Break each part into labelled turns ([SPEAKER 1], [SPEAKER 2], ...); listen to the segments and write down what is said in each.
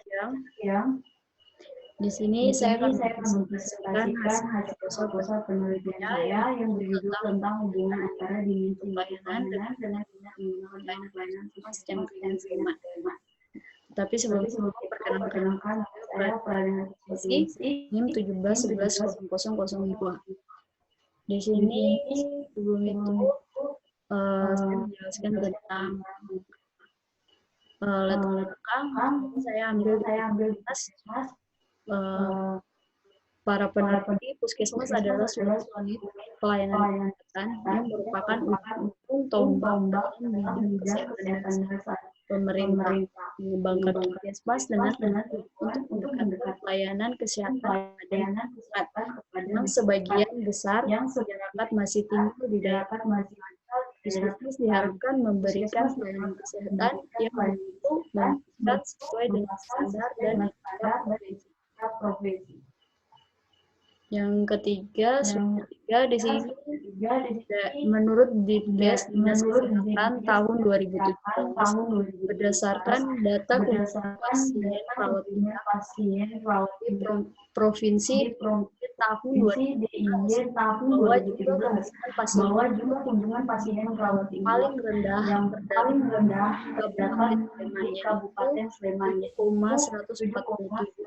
[SPEAKER 1] Yang
[SPEAKER 2] yang
[SPEAKER 1] di sini saya akan mempresentasikan hasil
[SPEAKER 2] proposal penelitian saya yang berjudul tentang hubungan antara dimensi
[SPEAKER 1] pelayanan
[SPEAKER 2] pelayanan dengan tindak menggunakan pelayanan
[SPEAKER 1] Mas dan
[SPEAKER 2] sistem
[SPEAKER 1] Kelima.
[SPEAKER 2] kelima.
[SPEAKER 1] Tapi sebelum itu,
[SPEAKER 2] perkenalkan saya pelayanan
[SPEAKER 1] provinsi NIM 17110002. Di sini sebelum itu saya menjelaskan tentang latar belakang. Saya ambil puskesmas. Para peneliti puskesmas adalah suatu unit pelayanan kesehatan yang merupakan ujung tombak dalam bidang kesehatan dasar. Pemerintah mengembangkan puskesmas dengan untuk mendekatkan pelayanan kesehatan pada masyarakat. Memang sebagian besar masyarakat masih tinggal di daerah puskesmas diharapkan memberikan pelayanan kesehatan yang mampu memberikan sesuai dengan standar dan
[SPEAKER 2] provinsi.
[SPEAKER 1] Yang ketiga di sini menurut Dinkes Dinas Kesehatan tahun 2017 berdasarkan data pasien rawat inap di provinsi tahun 2017 bahwa jumlah kunjungan pasien rawat inap paling rendah di Kabupaten Sleman yaitu 147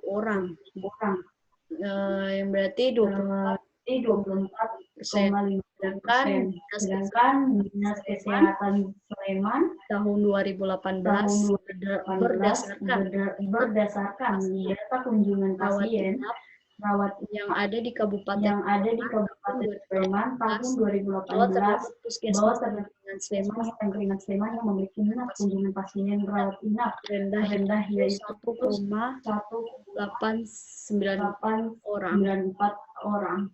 [SPEAKER 1] orang. Yang berarti 24,5%. Sedangkan Dinas Kesehatan Sleman tahun 2018 berdasarkan data kunjungan pasien rawat yang ada di Kabupaten Sleman tahun 2018 puskesmas Sleman yang memiliki jumlah kunjungan pasien rawat inap rendah yaitu 1,894 orang.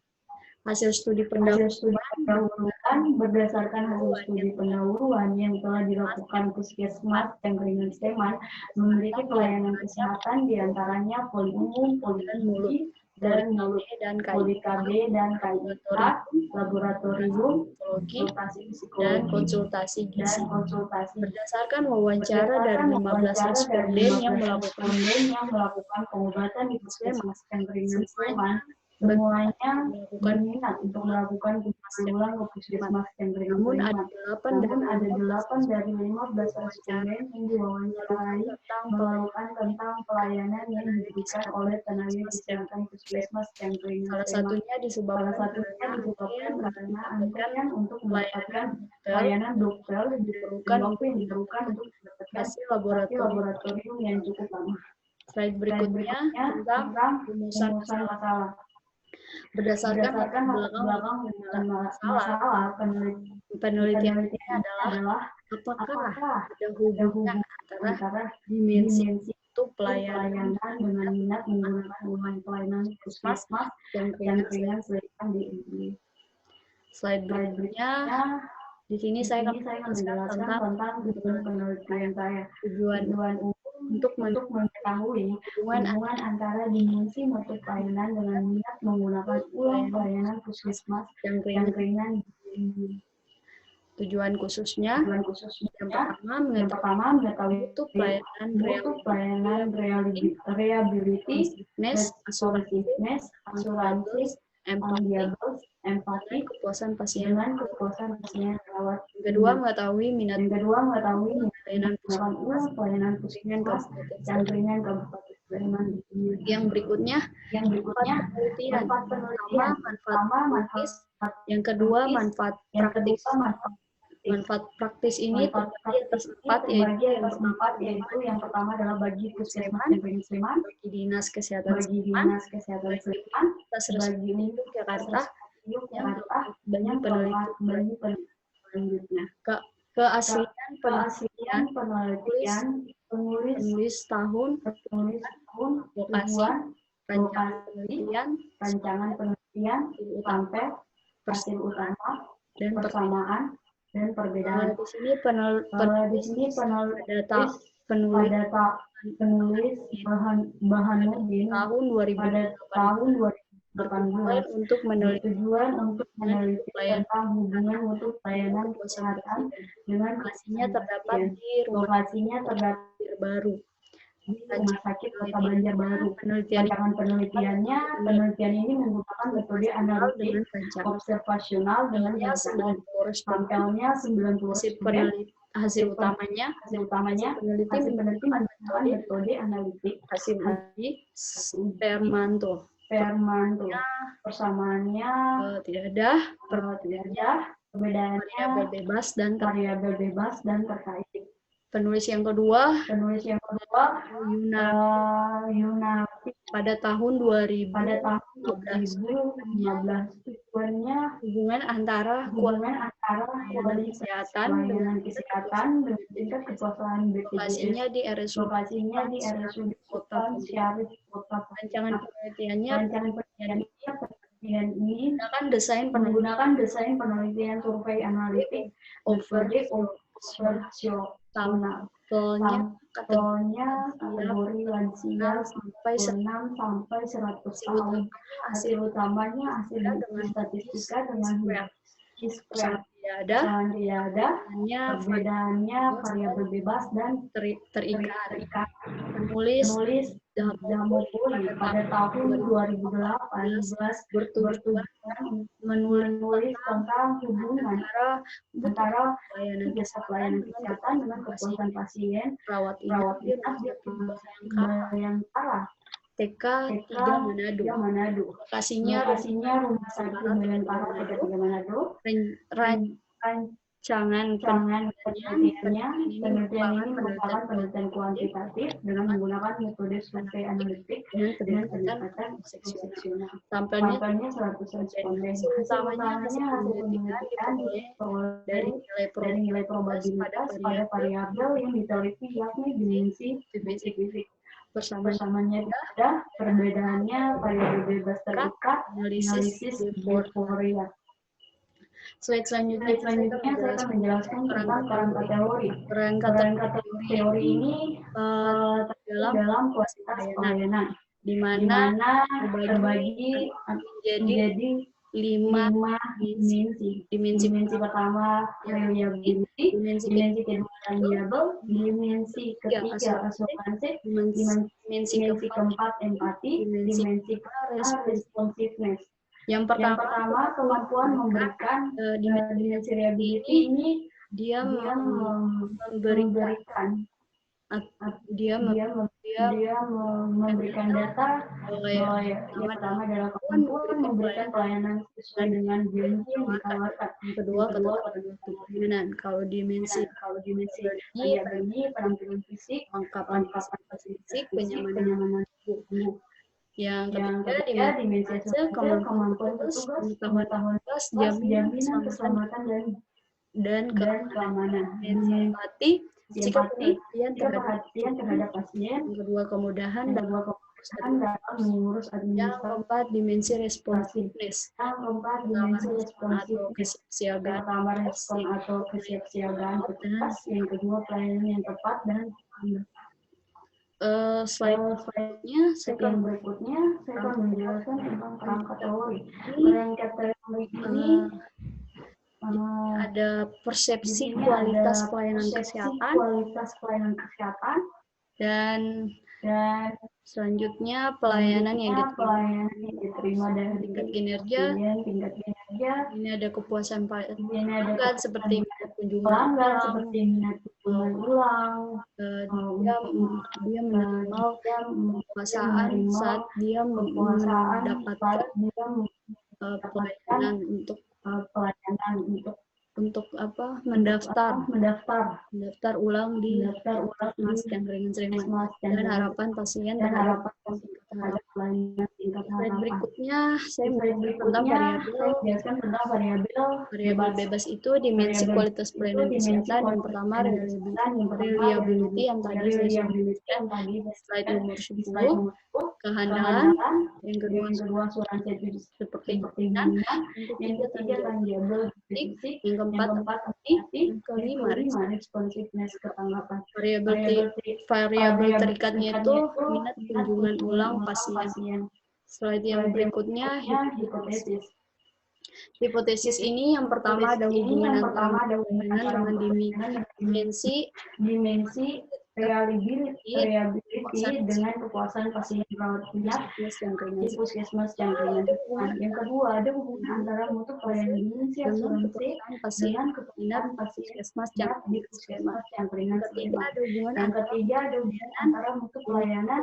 [SPEAKER 1] Hasil studi pendahuluan berdasarkan hasil studi pendahuluan yang telah dilakukan Puskesmas Cangkringan Sleman memiliki pelayanan kesehatan diantaranya poli umum, poli gigi, dan mulut, poli KB dan KIA, laboratorium, dan konsultasi gizi. Berdasarkan wawancara dari 15 responden yang melakukan pengobatan di Puskesmas Cangkringan Sleman, semuanya berminat untuk melakukan kunjungan ulang ke Puskesmas Cangkringan Sleman. Namun ada 8 dari 15 responden yang diwawancarai melakukan tentang pelayanan yang diberikan oleh tenaga kesehatan Puskesmas Cangkringan Sleman. Salah satunya disebabkan karena antrian untuk mendapatkan pelayanan dokter yang diperlukan untuk mendapatkan hasil laboratorium yang cukup lama. Slide berikutnya tentang rumusan masalah. Berdasarkan latar belakang masalah penelitian ini adalah apakah ada hubungan antara dimensi itu pelayanan dengan minat menggunakan pelayanan puskesmas dan ringan Sleman di Indonesia. Slide berikutnya di sini saya akan menjelaskan tentang tujuan penelitian saya. Tujuan untuk mengetahui hubungan antara dimensi mutu pelayanan dengan minat menggunakan ulang pelayanan puskesmas dan ringan. Tujuan khususnya yang pertama mengetahui mutu pelayanan reliability, asuransi, empati, kepuasan pasien rawat. Kedua mengetahui minat pelayanan puskesmas dan ringan Kabupaten Sleman. Yang berikutnya manfaat. Yang kedua manfaat praktis. Manfaat praktis ini terbagi atas 4 yaitu yang pertama adalah bagi Puskesmas Cangkringan Sleman, bagi Dinas Kesehatan Sleman, bagi Unjuk Jakarta, bagi penelitian selanjutnya. Keaslian penelitian, penulis tahun, lokasi, rancangan penelitian, sampai hasil utama, dan persamaan dan perbedaan. Di sini penulis Bahanuddin tahun 2018 untuk meneliti tentang hubungan mutu pelayanan kesehatan dengan lokasinya terdapat di Rumah Sakit Baru. di Rumah Sakit Kota Banjarbaru. Rancangan penelitian ini menggunakan metode analitik observasional dengan sampelnya 90.
[SPEAKER 2] Hasil utamanya
[SPEAKER 1] peneliti menggunakan metode analitik
[SPEAKER 2] hasil uji Spermanto.
[SPEAKER 1] Persamaannya
[SPEAKER 2] Tidak ada
[SPEAKER 1] perbedaannya variabel bebas dan terkait.
[SPEAKER 2] Penulis yang kedua
[SPEAKER 1] Yunafik
[SPEAKER 2] pada tahun 2015
[SPEAKER 1] tujuannya
[SPEAKER 2] hubungan antara
[SPEAKER 1] pelayanan kesehatan dengan tingkat kepuasan BPJS.
[SPEAKER 2] lokasinya di RSUD
[SPEAKER 1] Kota Syarif Kota.
[SPEAKER 2] Rancangan penelitiannya
[SPEAKER 1] ini menggunakan desain penelitian survei analitik metode observasional. Sampelnya kategori lansia 6 sampai 100 tahun. Hasil utamanya hasil statistika dengan square. Perbedaannya variabel bebas dan
[SPEAKER 2] terikat. Penulis
[SPEAKER 1] Damopoli pada tahun 2018 bertujuan menulis tentang hubungan antara jasa pelayanan kesehatan dengan kepuasan pasien
[SPEAKER 2] rawat
[SPEAKER 1] inap di Bayangkara
[SPEAKER 2] TK 3 Manado. Lokasinya
[SPEAKER 1] Rumah Sakit Bayangkara TK 3 Manado.
[SPEAKER 2] Rancangan
[SPEAKER 1] penelitian ini merupakan penelitian kuantitatif dengan menggunakan metode survei analitik dengan pendekatan seksional.
[SPEAKER 2] Sampelnya
[SPEAKER 1] 100 responden. Utamanya hasil penelitian
[SPEAKER 2] dari
[SPEAKER 1] nilai probabilitas pada variabel yang diteliti yakni dimensi spesifik. Bersamanya ada perbedaannya variabel bebas terikat, analisis euforia.
[SPEAKER 2] Slide selanjutnya
[SPEAKER 1] saya akan menjelaskan tentang kerangka teori. Kerangka teori ini dalam kualitas pelayanan, di mana terbagi menjadi 5 dimensi. Dimensi pertama reliability, dimensi kedua variable, dimensi ketiga asuransi, dimensi keempat empati, dimensi kelima responsiveness.
[SPEAKER 2] Yang pertama
[SPEAKER 1] kemampuan memberikan dimensi reliability ini dia memberikan data bahwa yang pertama adalah kemampuan memberikan pelayanan sesuai dengan janji yang ditawarkan.
[SPEAKER 2] Yang kedua pelayanan. Kalau dimensi
[SPEAKER 1] ini penampilan fisik,
[SPEAKER 2] lengkapan fisik, kenyamanan tubuh. Yang ketiga dimensi kemampuan petugas, pengetahuan jaminan keselamatan dan keamanan. Empati, sikap perhatian terhadap pasien. Yang kedua kemudahan dalam
[SPEAKER 1] mengurus administrasi.
[SPEAKER 2] Yang keempat dimensi responsiveness.
[SPEAKER 1] Pertama respon atau kesiapsiagaan petugas. Yang kedua pelayanan yang tepat dan
[SPEAKER 2] slide-nya
[SPEAKER 1] yang berikutnya saya akan menjelaskan tentang kerangka teori. Kerangka teori ini
[SPEAKER 2] ada persepsi kualitas pelayanan kesehatan dan selanjutnya pelayanan yang
[SPEAKER 1] diterima dari
[SPEAKER 2] tingkat kinerja. Ini ada kepuasan pelanggan seperti kunjungan
[SPEAKER 1] ulang,
[SPEAKER 2] dia menerima kekuasaan saat dia mendapatkan pelayanan untuk mendaftar ulang di Mas yang ringan dan harapan pasien terhadap
[SPEAKER 1] pelayanan tingkat
[SPEAKER 2] slide berikutnya saya menjelaskan tentang variabel bebas itu dimensi kualitas pelayanan kesehatan. Yang pertama reliability yang tadi saya sebutkan slide nomor 10, kehandalan. Yang kedua asuransi seperti jaminan. Yang ketiga variabel fisik. Yang keempat yang kelima
[SPEAKER 1] responsiveness ketanggapan.
[SPEAKER 2] Variabel terikatnya itu minat kunjungan ulang pasien. Slide yang berikutnya hipotesis ini yang pertama ada hubungan antara pelayanan dengan dimensi
[SPEAKER 1] reliability dengan kepuasan pasien rawat inap di puskesmas yang ringan. Yang kedua, ada hubungan antara mutu pelayanan gizi asuransi dengan kepuasan pasien puskesmas di puskesmas yang ringan. Yang ketiga, ada hubungan antara mutu pelayanan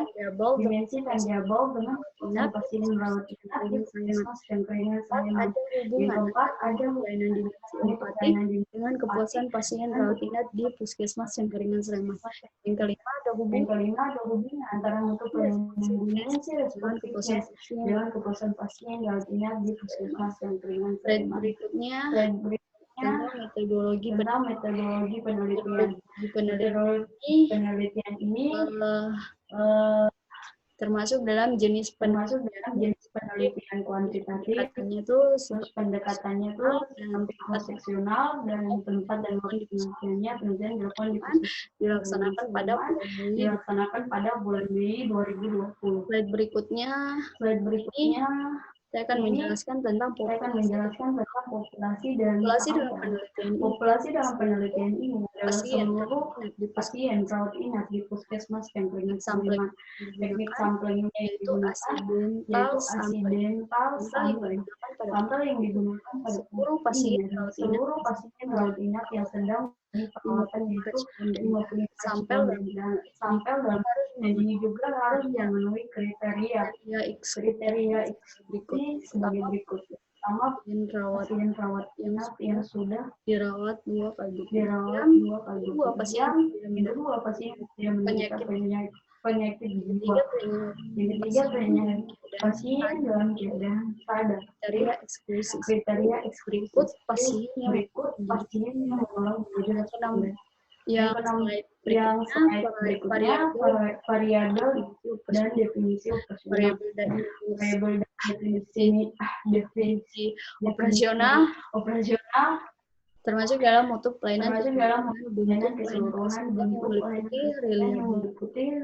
[SPEAKER 1] dimensi tangible dengan kepuasan pasien rawat inap di puskesmas yang ringan. Yang keempat, ada
[SPEAKER 2] pelayanan dimensi empatik dengan kepuasan pasien rawat inap di puskesmas yang ringan Sleman. Yang kelima, ada hubungan
[SPEAKER 1] antara mutu pelayanan dimensi responsifnya dengan kepuasan pasien rawat inap di puskesmas yang ringan.
[SPEAKER 2] Berikutnya metodologi penelitian.
[SPEAKER 1] Penelitian ini
[SPEAKER 2] termasuk dalam jenis
[SPEAKER 1] penelitian kuantitatif. Pendekatannya itu seksional dan tempat dan waktu penelitian dilaksanakan pada bulan Mei 2020.
[SPEAKER 2] Slide berikutnya saya akan menjelaskan tentang populasi
[SPEAKER 1] dalam penelitian ini adalah seluruh pasien rawat inap di puskesmas yang ringan. Teknik samplingnya yaitu accidental sampling yang digunakan pada
[SPEAKER 2] seluruh pasien
[SPEAKER 1] rawat inap yang sedang di perawatan yaitu 50 sampel dan ini juga harus memenuhi kriteria sebagai berikut. Pertama, pasien rawat inap yang sudah
[SPEAKER 2] dirawat 2 kali
[SPEAKER 1] pasien yang menderita penyakit jiwa. Yang ketiga, pasien dalam keadaan sadar. Kriteria eksklusif pasien yang mengalami gejala sekunder. Yang berikutnya variabel dan definisi operasional. Variabel dan definisi operasional
[SPEAKER 2] termasuk dalam mutu pelayanan
[SPEAKER 1] keseluruhan bentuk pelayanan meliputi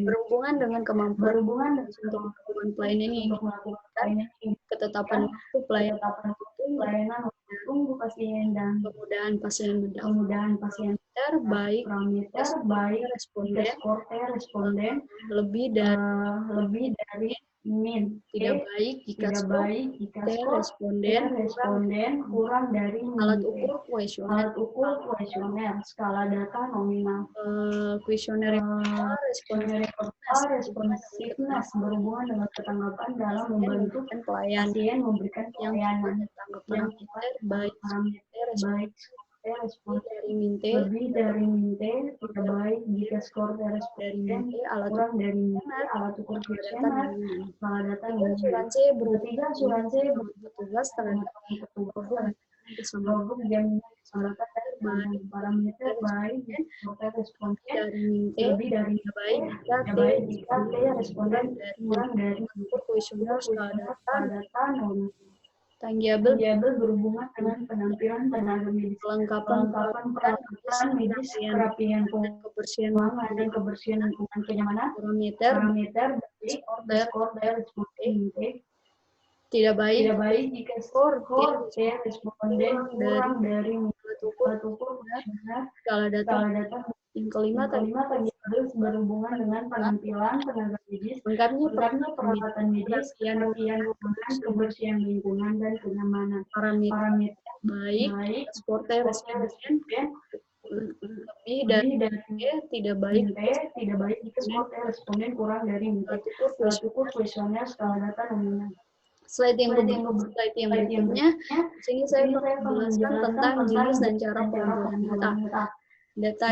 [SPEAKER 2] berhubungan dengan kemampuan untuk melakukan pelayanan ini, ketetapan waktu pelayanan
[SPEAKER 1] tunggu pasien dan
[SPEAKER 2] kemudahan pasien
[SPEAKER 1] baik responden
[SPEAKER 2] lebih dari
[SPEAKER 1] min,
[SPEAKER 2] tidak baik jika
[SPEAKER 1] responden kurang dari
[SPEAKER 2] alat ukur
[SPEAKER 1] kuesioner skala data nominal.
[SPEAKER 2] Kuesioner
[SPEAKER 1] responsiveness berhubungan dengan ketanggapan dalam membantu pasien memberikan pelayanan yang
[SPEAKER 2] baik
[SPEAKER 1] lebih dari minte, tidak baik jika skor responden kurang dari minte, alat ukur kuesioner skala data nominal. Asuransi bertugas terhadap petugas jaminan keselamatan dan parameter baik skor responden lebih dari baik jika responden kurang dari
[SPEAKER 2] kuesioner skala
[SPEAKER 1] data nominal.
[SPEAKER 2] Tangible
[SPEAKER 1] berhubungan dengan penampilan tenaga medis,
[SPEAKER 2] kelengkapan
[SPEAKER 1] peralatan medis, kerapian keuangan dan kebersihan lingkungan, kenyamanan, parameter dari skor responden
[SPEAKER 2] tidak baik
[SPEAKER 1] jika skor responden kurang dari alat ukur
[SPEAKER 2] skala data. Yang kelima
[SPEAKER 1] berhubungan dengan penampilan tenaga medis,
[SPEAKER 2] lengkapnya
[SPEAKER 1] peralatan medis, kerapian kebersihan lingkungan dan kenyamanan. Parameter
[SPEAKER 2] baik responden lebih dari tidak baik
[SPEAKER 1] jika skor responden kurang dari alat ukur kuesioner skala data nominal.
[SPEAKER 2] Slide yang berikutnya, sini saya akan menjelaskan tentang jenis dan cara pengumpulan data. Data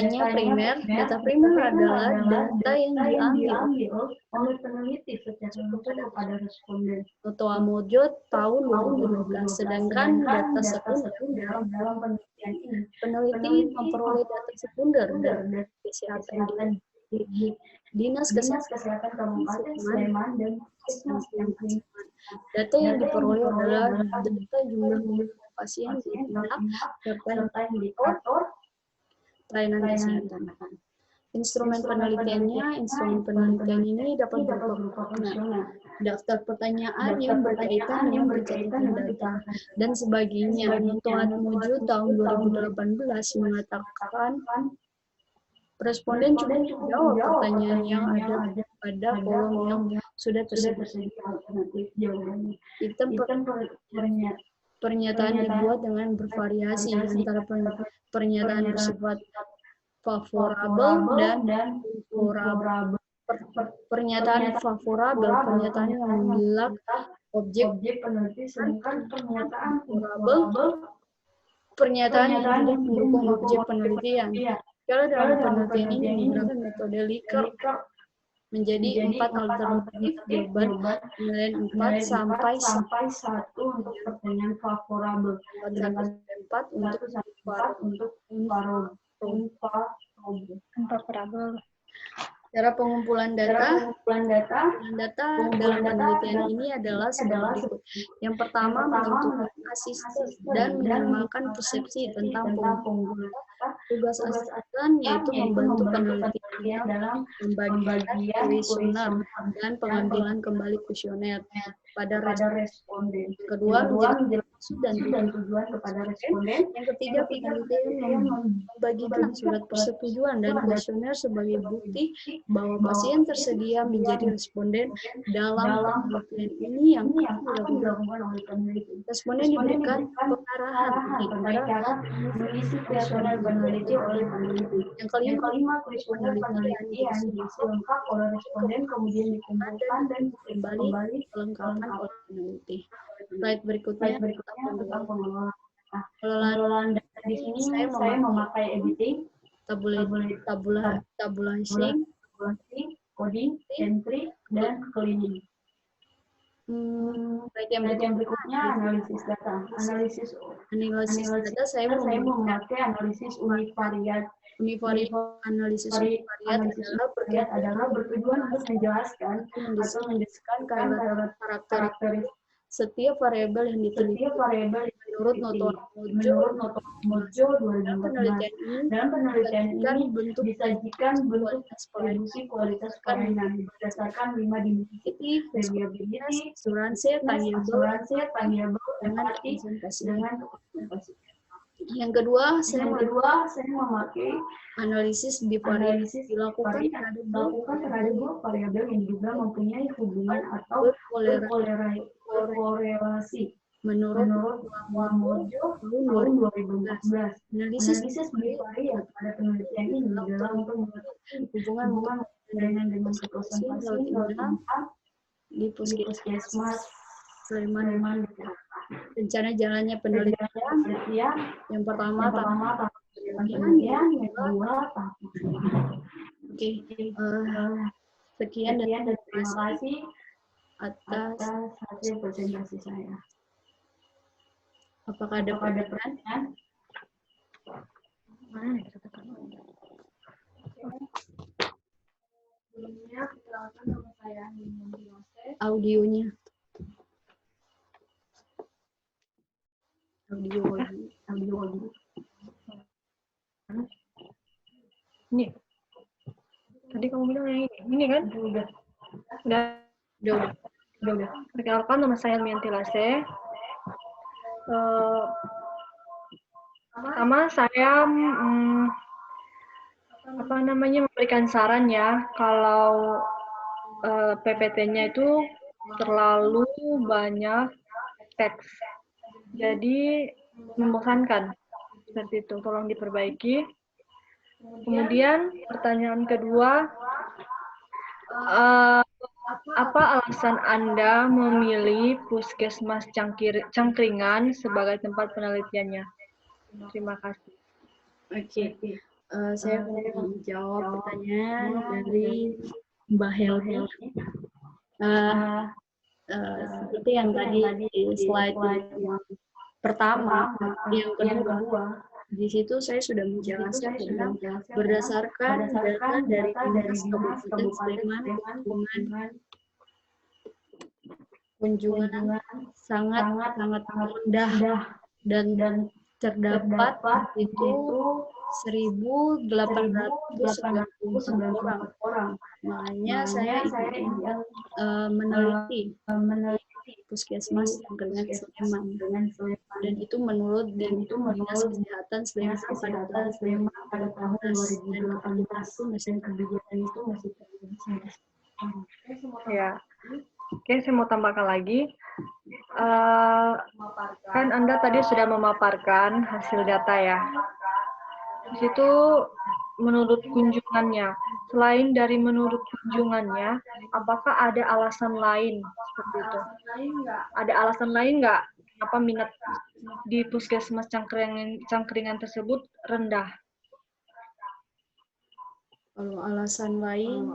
[SPEAKER 2] primer adalah data yang diambil
[SPEAKER 1] oleh peneliti secara langsung kepada responden.
[SPEAKER 2] Toa Mojo tahun 2012, sedangkan data sekunder
[SPEAKER 1] dalam penelitian ini.
[SPEAKER 2] Peneliti memperoleh data sekunder dari kesehatan di Dinas Kesehatan Kabupaten Sleman dan Puskesmas yang Sleman. Data yang diperoleh adalah data jumlah pasien di inap serta indikator pelayanan kesehatan. Instrumen penelitian ini dapat berupa daftar pertanyaan yang berkaitan dengan pencatatan data dan sebagainya. Toa Mojo tahun 2018 mengatakan responden cukup menjawab pertanyaan yang ada pada kolom yang sudah tersedia.
[SPEAKER 1] Alternatif jawabannya.
[SPEAKER 2] Item pernyataan dibuat dengan bervariasi antara pernyataan bersifat favorable dan unfavorable. Pernyataan favorable, pernyataan yang membela objek peneliti, sedangkan pernyataan favorable, pernyataan yang tidak mendukung objek penelitian. Kalau dalam penelitian ini menggunakan metode Likert menjadi 4 alternatif jawaban penilaian 4 sampai 1
[SPEAKER 1] untuk pertanyaan favorable,
[SPEAKER 2] sedangkan 4 untuk unfavorable. Cara pengumpulan data dalam penelitian ini adalah sebagai berikut. Yang pertama, menentukan asisten dan minimalkan persepsi tentang pengumpulan data. Tugas asisten yaitu membantu penelitian dalam pembagian kuesioner dan pengambilan kembali kuesioner pada responden. Kedua, menjelaskan maksud dan tujuan kepada responden. Yang ketiga, penelitian membagikan surat persetujuan dan kuesioner sebagai bukti bahwa pasien tersedia menjadi responden dalam penelitian ini yang dilakukan oleh peneliti. Responden diberikan pengarahan terkait cara mengisi kuesioner peneliti oleh peneliti. Yang kelima, kuesioner peneliti yang diisi lengkap oleh responden kemudian dikumpulkan dan kembali kelengkapan oleh peneliti. Slide berikutnya tentang pengelolaan data. Di sini saya memakai editing, tabulasi, coding, entry, dan cleaning. Slide yang berikutnya analisis data. Analisis data saya memakai analisis univariat. Analisis univariat adalah bertujuan untuk menjelaskan atau mendeskripsikan karakteristik setiap variabel yang diteliti menurut Noto Mojo 2014. Dalam penelitian ini disajikan bentuk distribusi kualitas pelayanan berdasarkan 5 dimensi: variability, asuransi, tangible, empati, dengan representasi. Yang kedua, saya memakai analisis bivariat dilakukan terhadap dua variabel yang diduga mempunyai hubungan atau korelasi menurut Mojo tahun 2014. Analisis bivariat pada penelitian ini adalah untuk mengetahui hubungan pelayanan dengan kepuasan pasien di Puskesmas Sleman. Rencana jalannya penelitian yang pertama tahap penelitian, yang kedua tahap. Oke, sekian dan terima kasih atas hasil presentasi saya. Apakah ada pertanyaan? Sebelumnya, perkenalkan nama saya audionya. Audio.
[SPEAKER 3] Ini. Tadi kamu bilang yang ini kan? Udah. Perkenalkan nama saya Mianti Lase. Pertama saya memberikan saran ya, kalau PPT-nya itu terlalu banyak teks. Jadi membosankan, seperti itu, tolong diperbaiki. Kemudian pertanyaan kedua, apa alasan Anda memilih Puskesmas Cangkringan sebagai tempat penelitiannya? Terima kasih.
[SPEAKER 2] Oke, saya akan menjawab pertanyaan dari Mbak Helmi. Seperti yang tadi di slide pertama, yang kedua, di situ saya sudah menjelaskan tentang berdasarkan data dari Dinas Kabupaten Sleman, kunjungan sangat rendah dan terdapat itu 1.899 orang. Makanya saya meneliti Puskesmas Cangkringan Sleman. Dan itu menurut Dinas Kesehatan Sleman pada tahun 2018 dan kebijakan itu masih terjadi.
[SPEAKER 3] Ya. Oke, saya mau tambahkan lagi. Kan Anda tadi sudah memaparkan hasil data ya. Di situ menurut kunjungannya, selain dari menurut kunjungannya, apakah ada alasan lain seperti itu? Ada alasan lain nggak kenapa minat di Puskesmas Cangkringan tersebut rendah?
[SPEAKER 2] Kalau alasan lain,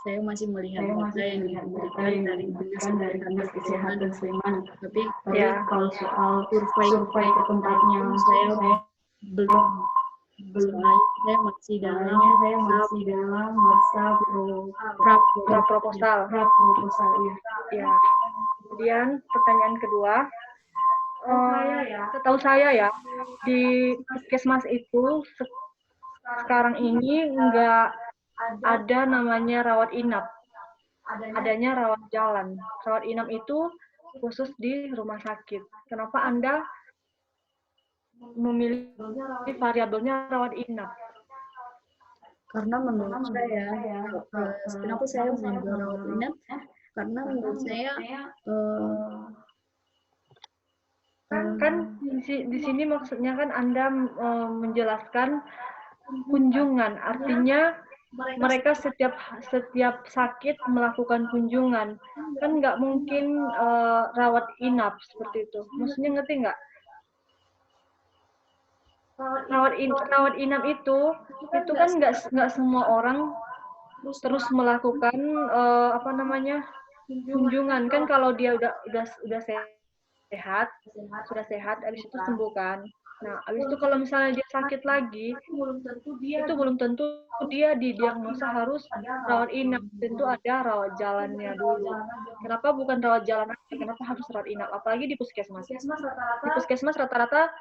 [SPEAKER 2] saya masih melihat data yang diberikan dari Dinas Kesehatan Sleman. Tapi kalau soal survei ke tempatnya, saya belum. Soalnya saya masih dalam masa
[SPEAKER 3] proposal. Ya. Kemudian pertanyaan kedua, setahu saya ya, di Puskesmas itu sekarang ini nggak ada namanya rawat inap, adanya rawat jalan. Rawat inap itu khusus di rumah sakit. Kenapa Anda memilih variabelnya rawat inap?
[SPEAKER 2] Karena menurut saya, kenapa saya memilih rawat inap? Karena menurut saya
[SPEAKER 3] kan di sini maksudnya kan Anda menjelaskan kunjungan, artinya mereka setiap sakit melakukan kunjungan, kan nggak mungkin rawat inap seperti itu. Maksudnya ngerti nggak? Rawat inap itu kan nggak semua orang terus melakukan kunjungan. Kan kalau dia udah sehat, habis itu sembuh kan. Nah, habis itu kalau misalnya dia sakit lagi, itu belum tentu dia didiagnosa harus rawat inap. Tentu ada rawat jalannya dulu. Kenapa bukan rawat jalan aja? Kenapa harus rawat inap? Apalagi di puskesmas. Di puskesmas rata-rata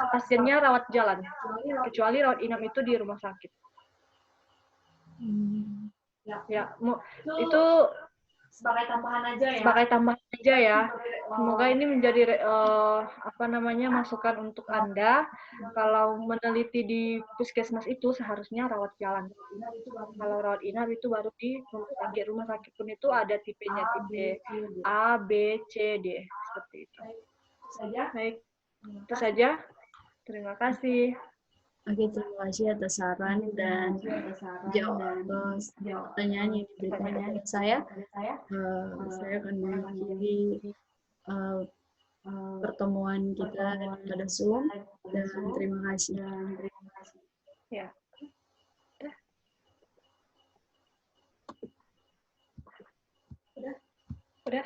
[SPEAKER 3] pasiennya rawat jalan, kecuali rawat inap itu di rumah sakit. Ya, itu sebagai tambahan aja ya. Semoga ini menjadi masukan untuk Anda. Kalau meneliti di puskesmas itu seharusnya rawat jalan. Kalau rawat inap itu baru di rumah sakit pun itu ada tipenya, tipe A, B, C, D seperti itu. Baik, itu saja. Terima kasih.
[SPEAKER 2] Oke, terima kasih atas saran dan pertanyaan yang diberikan kepada saya. Saya akan mengakhiri pertemuan kita pada Zoom dan terima kasih.
[SPEAKER 3] Ya. Udah.